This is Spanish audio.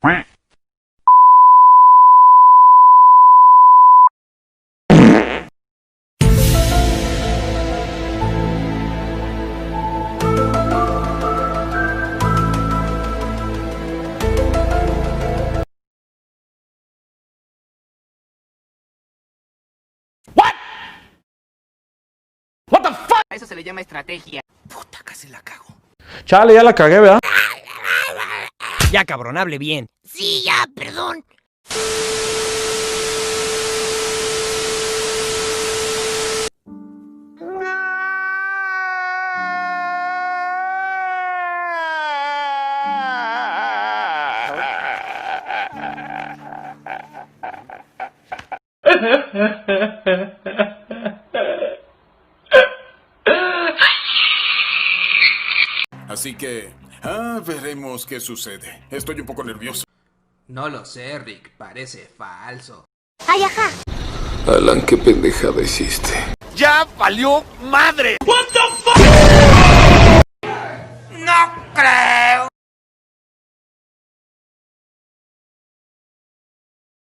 A eso se le llama estrategia. Puta, casi la cago. Chale, ya la cagué, ¿verdad? Ya, cabrón, hable bien. Sí, ya, perdón. Así que, veremos qué sucede. Estoy un poco nervioso. No lo sé, Rick. Parece falso. ¡Ay, ajá! Alan, qué pendejada hiciste. ¡Ya valió madre! ¡No creo!